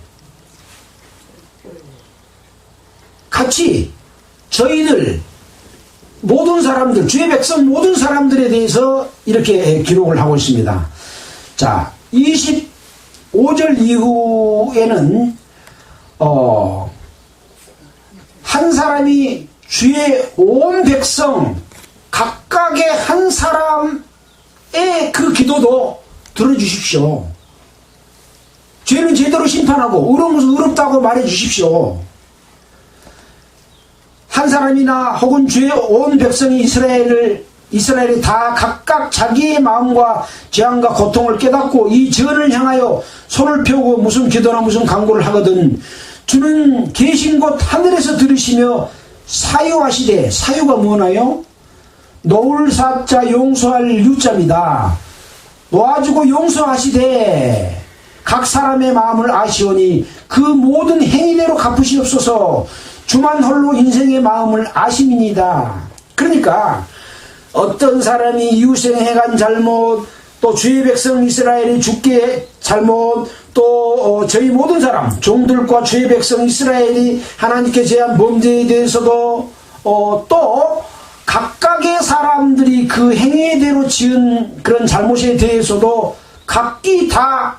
같이 저희들 모든 사람들 주의 백성 모든 사람들에 대해서 이렇게 기록을 하고 있습니다. 자, 25절 이후에는 한 사람이 주의 온 백성 각각의 한 사람의 그 기도도 들어주십시오. 죄는 제대로 심판하고 의로운 것은 의롭다고 말해 주십시오. 한 사람이나 혹은 주의 온 백성이 이스라엘이 다 각각 자기의 마음과 재앙과 고통을 깨닫고 이 전을 향하여 손을 펴고 무슨 기도나 무슨 간구를 하거든 주는 계신 곳 하늘에서 들으시며 사유하시되 사유가 뭐나요? 놓을 사자 용서할 유자입니다. 놓아주고 용서하시되 각 사람의 마음을 아시오니 그 모든 행위대로 갚으시옵소서. 주만 홀로 인생의 마음을 아심이니다. 그러니까 어떤 사람이 이웃에 행한 잘못 또 주의 백성 이스라엘이 죽게 잘못 또 저희 모든 사람 종들과 주의 백성 이스라엘이 하나님께 제한 범죄에 대해서도 또 각각의 사람들이 그 행위대로 지은 그런 잘못에 대해서도 각기 다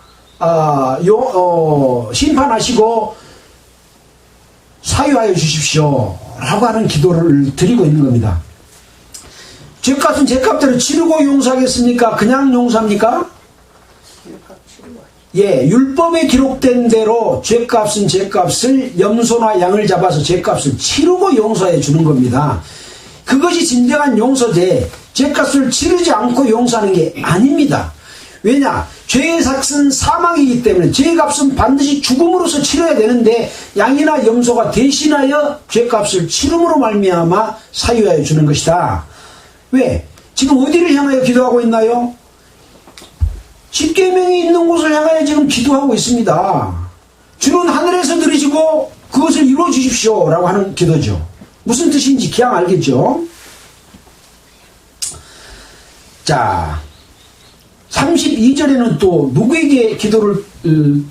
심판하시고 사유하여 주십시오 라고 하는 기도를 드리고 있는 겁니다. 죄값은 죄값대로 치르고 용서하겠습니까? 그냥 용서합니까? 예, 율법에 기록된 대로 죄값은 죄값을 염소나 양을 잡아서 죄값을 치르고 용서해 주는 겁니다. 그것이 진정한 용서제, 죄값을 치르지 않고 용서하는 게 아닙니다. 왜냐? 죄의 삭은 사망이기 때문에 죄값은 반드시 죽음으로써 치러야 되는데 양이나 염소가 대신하여 죄값을 치름으로 말미암아 사유하여 주는 것이다. 왜? 지금 어디를 향하여 기도하고 있나요? 십계명이 있는 곳을 향하여 지금 기도하고 있습니다. 주는 하늘에서 들으시고 그것을 이루어 주십시오 라고 하는 기도죠. 무슨 뜻인지 기왕 알겠죠? 자, 32절에는 또 누구에게 기도를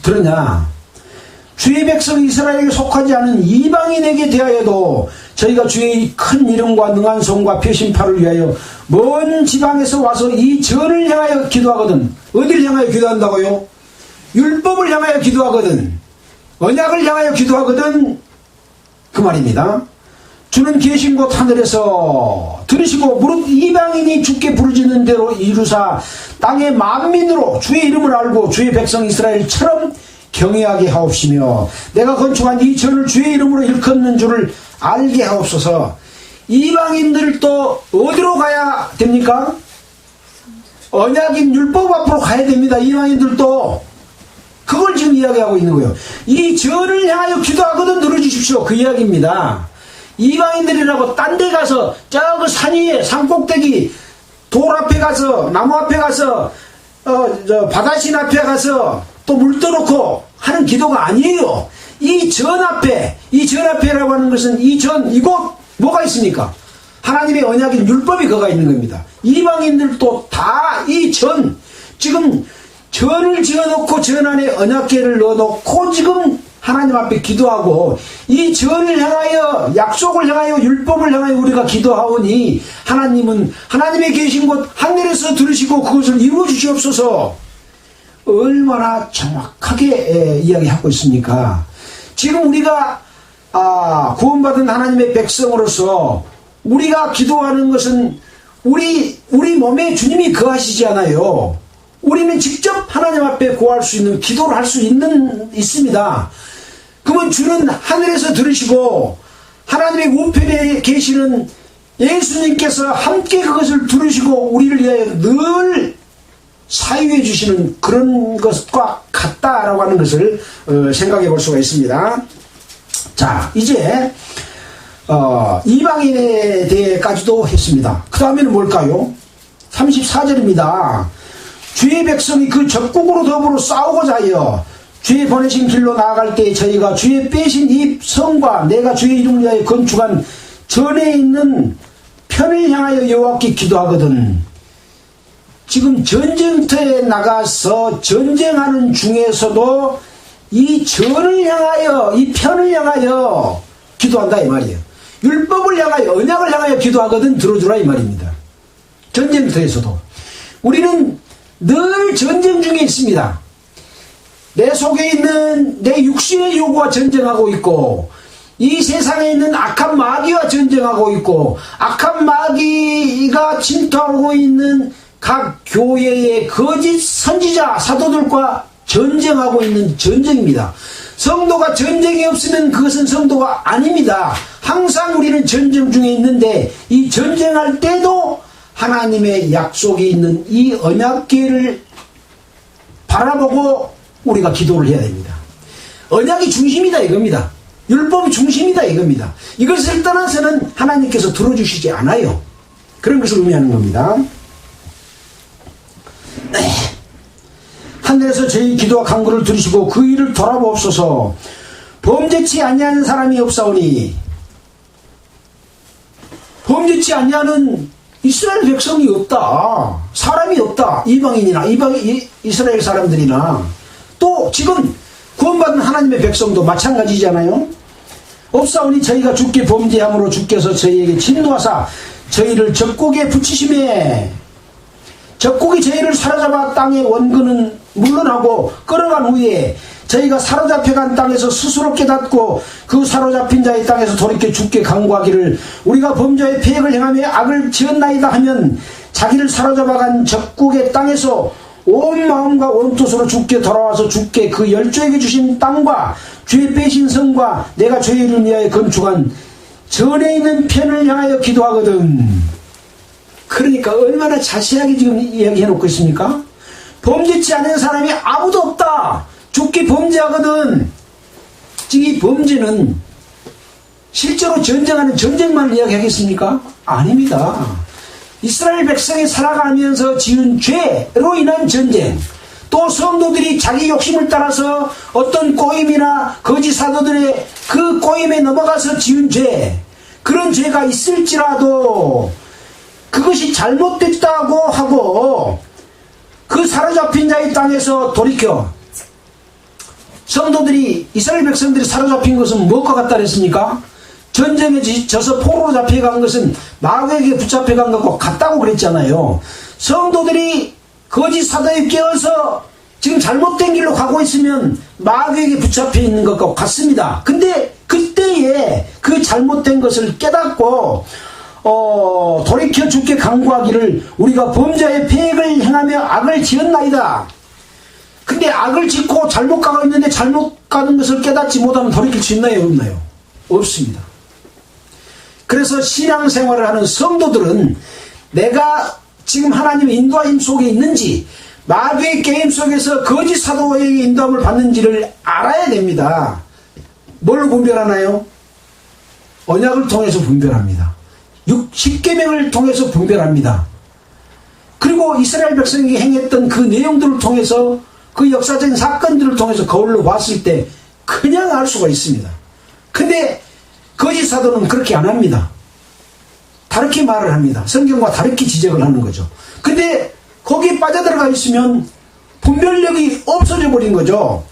들으냐? 주의 백성 이스라엘에게 속하지 않은 이방인에게 대하여도 저희가 주의 큰 이름과 능한 손과 표심파를 위하여 먼 지방에서 와서 이 전을 향하여 기도하거든. 어디를 향하여 기도한다고요? 율법을 향하여 기도하거든. 언약을 향하여 기도하거든. 그 말입니다. 주는 계신 곳 하늘에서 들으시고 무릇 이방인이 주께 부르짖는 대로 이루사 땅의 만민으로 주의 이름을 알고 주의 백성 이스라엘처럼 경외하게 하옵시며 내가 건축한 이 전을 주의 이름으로 일컫는 줄을 알게 하옵소서. 이방인들도 어디로 가야 됩니까? 언약인 율법 앞으로 가야 됩니다. 이방인들도. 그걸 지금 이야기하고 있는 거예요. 이 전을 향하여 기도하거든 들어주십시오. 그 이야기입니다. 이방인들이라고 딴 데 가서 저 그 산 위에 산꼭대기 돌 앞에 가서 나무 앞에 가서 바다신 앞에 가서 또 물 떠놓고 하는 기도가 아니에요. 이 전 앞에라고 하는 것은 이곳 뭐가 있습니까? 하나님의 언약인 율법이 거가 있는 겁니다. 이방인들도 다 지금 전을 지어놓고 전 안에 언약궤를 넣어놓고 지금 하나님 앞에 기도하고 이 전을 향하여 약속을 향하여 율법을 향하여 우리가 기도하오니 하나님은 하나님의 계신 곳 하늘에서 들으시고 그것을 이루어 주시옵소서. 얼마나 정확하게 이야기하고 있습니까? 지금 우리가 구원받은 하나님의 백성으로서 우리가 기도하는 것은 우리 몸에 주님이 거하시지 않아요. 우리는 직접 하나님 앞에 구할 수 있는 기도를 할 수 있습니다. 그러면 주는 하늘에서 들으시고 하나님의 우편에 계시는 예수님께서 함께 그것을 들으시고 우리를 위하여 늘 사유해 주시는 그런 것과 같다라고 하는 것을 생각해 볼 수가 있습니다. 자, 이제 이방인에 대해까지도 했습니다. 그 다음에는 뭘까요? 34절입니다. 주의 백성이 그 적국으로 더불어 싸우고자 하여 주의 보내신 길로 나아갈 때 저희가 주의 빼신 이 성과 내가 주의 이름을 위하여 건축한 전에 있는 편을 향하여 여호와께 기도하거든. 지금 전쟁터에 나가서 전쟁하는 중에서도 이 전을 향하여 이 편을 향하여 기도한다 이 말이에요. 율법을 향하여 언약을 향하여 기도하거든 들어주라 이 말입니다. 전쟁터에서도 우리는 늘 전쟁 중에 있습니다. 내 속에 있는 내 육신의 요구와 전쟁하고 있고 이 세상에 있는 악한 마귀와 전쟁하고 있고 악한 마귀가 침투하고 있는 각 교회의 거짓 선지자 사도들과 전쟁하고 있는 전쟁입니다. 성도가 전쟁이 없으면 그것은 성도가 아닙니다. 항상 우리는 전쟁 중에 있는데 이 전쟁할 때도 하나님의 약속이 있는 이 언약궤를 바라보고 우리가 기도를 해야 됩니다. 언약이 중심이다 이겁니다. 율법이 중심이다 이겁니다. 이것을 떠나서는 하나님께서 들어주시지 않아요. 그런 것을 의미하는 겁니다. 하늘에서 저희 기도와 간구를 들으시고 그 일을 돌아보옵소서. 범죄치 아니하는 사람이 없사오니 범죄치 아니하는 이스라엘 백성이 없다. 사람이 없다. 이방인이나 이스라엘 사람들이나 또 지금 구원받은 하나님의 백성도 마찬가지잖아요. 없사오니 저희가 주께 범죄함으로 주께서 저희에게 진노하사 저희를 적국에 붙이심에 적국이 저희를 사로잡아 땅의 원근은 물러나고 끌어간 후에 저희가 사로잡혀간 땅에서 스스로 깨닫고 그 사로잡힌 자의 땅에서 돌이켜 주께 간구하기를 우리가 범죄의 패역을 행하며 악을 지었나이다 하면 자기를 사로잡아간 적국의 땅에서 온 마음과 온 뜻으로 주께 돌아와서 주께 그 열조에게 주신 땅과 주의 빼신 성과 내가 주의 이름을 위하여 건축한 전에 있는 편을 향하여 기도하거든. 그러니까 얼마나 자세하게 지금 이야기해 놓고 있습니까? 범죄치 않은 사람이 아무도 없다. 죽기 범죄하거든. 지금 이 범죄는 실제로 전쟁하는 전쟁만 이야기하겠습니까? 아닙니다. 이스라엘 백성이 살아가면서 지은 죄로 인한 전쟁, 또 성도들이 자기 욕심을 따라서 어떤 꼬임이나 거짓 사도들의 그 꼬임에 넘어가서 지은 죄, 그런 죄가 있을지라도 그것이 잘못됐다고 하고 그 사로잡힌 자의 땅에서 돌이켜 성도들이 이스라엘 백성들이 사로잡힌 것은 무엇과 같다 그랬습니까? 전쟁에 져서 포로로 잡혀간 것은 마귀에게 붙잡혀간 것과 같다고 그랬잖아요. 성도들이 거짓 사도에 끼어서 지금 잘못된 길로 가고 있으면 마귀에게 붙잡혀 있는 것과 같습니다. 근데 그때에 그 잘못된 것을 깨닫고 돌이켜 주께 간구하기를 우리가 범죄의 패액을 행하며 악을 지었나이다. 근데 악을 짓고 잘못 가고 있는데 잘못 가는 것을 깨닫지 못하면 돌이킬 수 있나요? 없나요? 없습니다. 그래서 신앙생활을 하는 성도들은 내가 지금 하나님의 인도하심 속에 있는지 마귀의 게임 속에서 거짓 사도에게 인도함을 받는지를 알아야 됩니다. 뭘로 분별하나요? 언약을 통해서 분별합니다. 10계명을 통해서 분별합니다. 그리고 이스라엘 백성이 행했던 그 내용들을 통해서 그 역사적인 사건들을 통해서 거울로 봤을 때 그냥 알 수가 있습니다. 근데 거짓 사도는 그렇게 안 합니다. 다르게 말을 합니다. 성경과 다르게 지적을 하는 거죠. 근데 거기에 빠져들어가 있으면 분별력이 없어져 버린 거죠.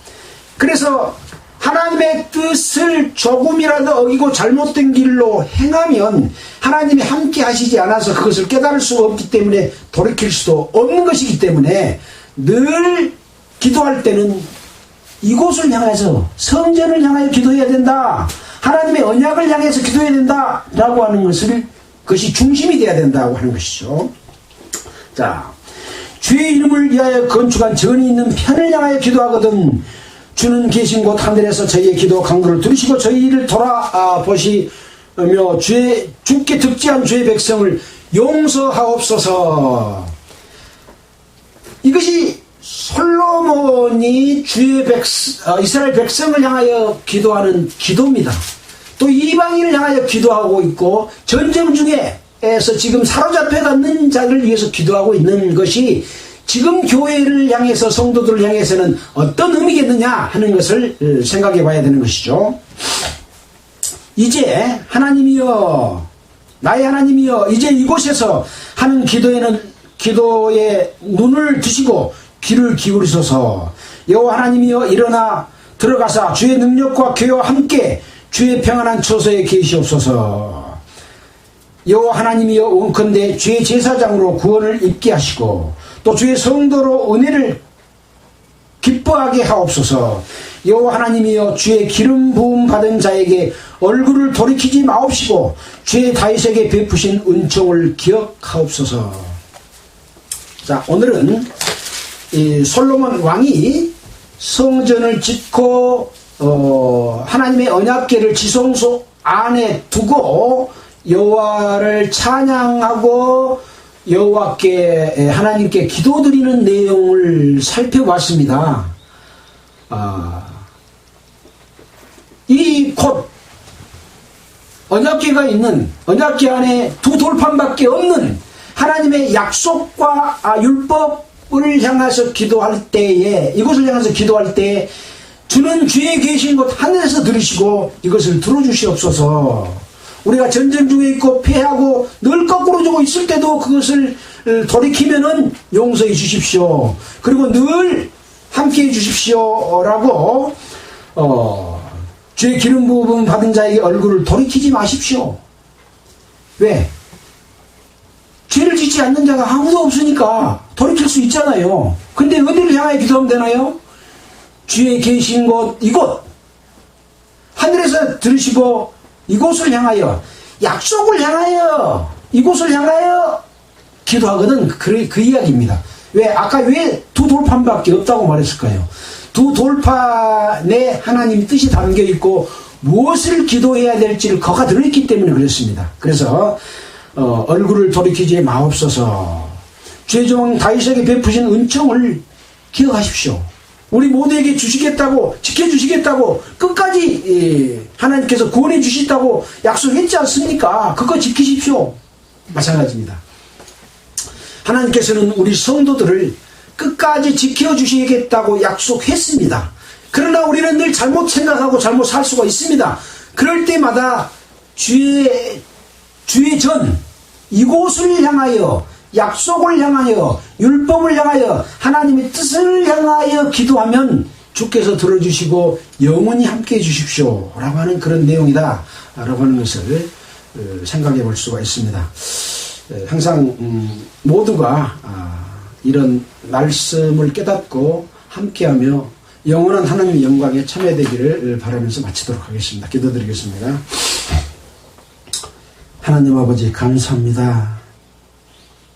그래서 하나님의 뜻을 조금이라도 어기고 잘못된 길로 행하면 하나님이 함께 하시지 않아서 그것을 깨달을 수가 없기 때문에 돌이킬 수도 없는 것이기 때문에 늘 기도할 때는 이곳을 향해서 성전을 향하여 기도해야 된다. 하나님의 언약을 향해서 기도해야 된다. 라고 하는 그것이 중심이 되어야 된다고 하는 것이죠. 자, 주의 이름을 위하여 건축한 전이 있는 편을 향하여 기도하거든 주는 계신 곳 하늘에서 저희의 기도 간구를 들으시고 저희를 돌아보시며 주께 득지한 주의 백성을 용서하옵소서. 이것이 솔로몬이 이스라엘 백성을 향하여 기도하는 기도입니다. 또 이방인을 향하여 기도하고 있고 전쟁 중에서 지금 사로잡혀가는 자를 위해서 기도하고 있는 것이 지금 교회를 향해서 성도들을 향해서는 어떤 의미겠느냐 하는 것을 생각해 봐야 되는 것이죠. 이제 하나님이여, 나의 하나님이여, 이제 이곳에서 하는 기도에 눈을 드시고 귀를 기울이소서. 여호와 하나님이여, 일어나 들어가사 주의 능력과 교회와 함께 주의 평안한 처소에 계시옵소서. 여호와 하나님이여, 원컨대 주의 제사장으로 구원을 입게 하시고 또 주의 성도로 은혜를 기뻐하게 하옵소서. 여호와 하나님이여, 주의 기름 부음 받은 자에게 얼굴을 돌이키지 마옵시고 주의 다윗에게 베푸신 은총을 기억하옵소서. 자, 오늘은 이 솔로몬 왕이 성전을 짓고 하나님의 언약궤를 지성소 안에 두고 여호와를 찬양하고 여호와께 하나님께 기도드리는 내용을 살펴봤습니다. 이 곧 언약궤가 있는 언약궤 안에 두 돌판밖에 없는 하나님의 약속과 율법을 향해서 기도할 때에, 이것을 향해서 기도할 때에 주는 주에 계신 곳 하늘에서 들으시고 이것을 들어주시옵소서. 우리가 전쟁 중에 있고 패하고 늘 거꾸로 주고 있을 때도 그것을 돌이키면은 용서해 주십시오. 그리고 늘 함께 해 주십시오. 라고, 주의 기름 부음 받은 자에게 얼굴을 돌이키지 마십시오. 왜? 죄를 짓지 않는 자가 아무도 없으니까 돌이킬 수 있잖아요. 근데 어디를 향하여 기도하면 되나요? 주에 계신 곳, 이곳. 하늘에서 들으시고 이곳을 향하여, 약속을 향하여, 이곳을 향하여 기도하거든. 그 이야기입니다. 왜? 아까 왜 두 돌판밖에 없다고 말했을까요? 두 돌판에 하나님의 뜻이 담겨 있고 무엇을 기도해야 될지를 거가 들어있기 때문에 그렇습니다. 그래서 얼굴을 돌이키지 마옵소서. 죄종 다윗에게 베푸신 은총을 기억하십시오. 우리 모두에게 주시겠다고, 지켜주시겠다고 끝까지 하나님께서 구원해 주시다고 약속했지 않습니까? 그거 지키십시오. 마찬가지입니다. 하나님께서는 우리 성도들을 끝까지 지켜주시겠다고 약속했습니다. 그러나 우리는 늘 잘못 생각하고 잘못 살 수가 있습니다. 그럴 때마다 주의 전, 이곳을 향하여, 약속을 향하여, 율법을 향하여, 하나님의 뜻을 향하여 기도하면 주께서 들어주시고 영원히 함께해 주십시오 라고 하는 그런 내용이다 라고 하는 것을 생각해 볼 수가 있습니다. 항상 모두가 이런 말씀을 깨닫고 함께하며 영원한 하나님의 영광에 참여되기를 바라면서 마치도록 하겠습니다. 기도드리겠습니다. 하나님 아버지 감사합니다.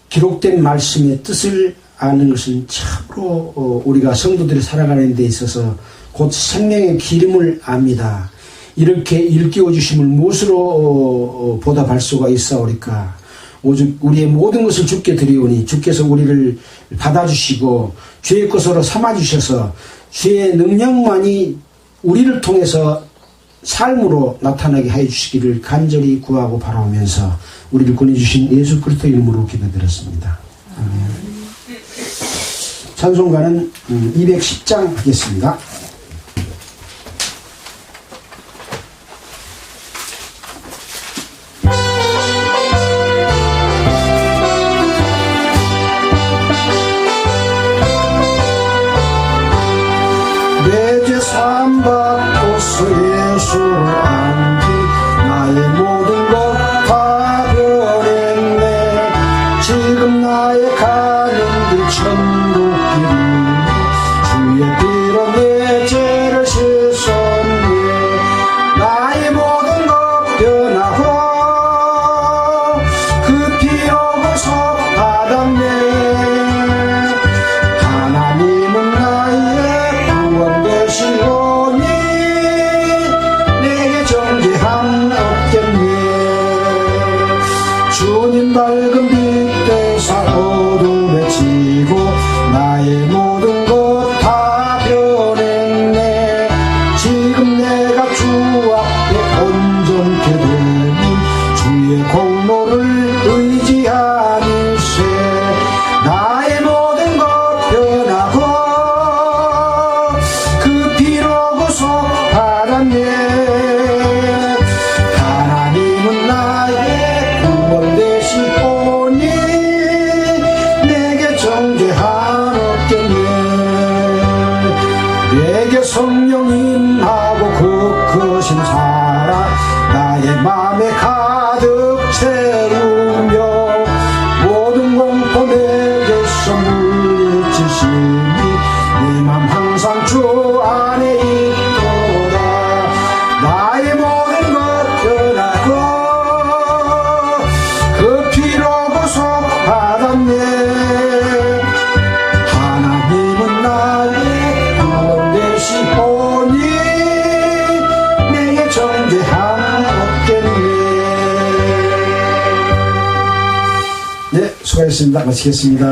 기록된 말씀의 뜻을 아는 것은 참으로 우리가 성도들이 살아가는 데 있어서 곧 생명의 기름을 압니다. 이렇게 일깨워 주심을 무엇으로 보답할 수가 있사오리까? 오직 우리의 모든 것을 주께 드리오니 주께서 우리를 받아주시고 죄의 것으로 삼아주셔서 죄의 능력만이 우리를 통해서 삶으로 나타나게 하여 주시기를 간절히 구하고 바라오면서 우리를 권해주신 예수 그리스도 이름으로 기도드렸습니다. 아멘. 찬송가는 210장 하겠습니다. 내 죄 사함받고서 예수를 안기 나의 모든 것 다 변했네. 지금 나의 가는 길 천국길이 주의 피로 내 죄를 씻었네. 나의 모든 것 변하고 그 피로 구속받았네. 하나님은 나의 구원 되시오니 내게 정죄함 없겠네. 주님 밝은 빛 되사 어둠에 지고 나의 모든 것 다 변했네. 지금 내가 주 앞에 온전케 되니 주의 공로를 의지하니세. 나의 모든 것 변하고 그 피로 구속받았네. 하나님은 나의 구원 되시오니 내게 정죄함 없겠네. 내게 성령 임하고 그 크신 사랑 나의 맘에 가득 채우며 모든 공포 내게서 물리치시니 내 맘 항상 주 안에 있도다. 나의 모든 것 변하고 그 피로 구속받았네. 하나님은 나의 구원 되시오니 내게 정죄함 없겠네. 네, 수고하셨습니다. 마치겠습니다.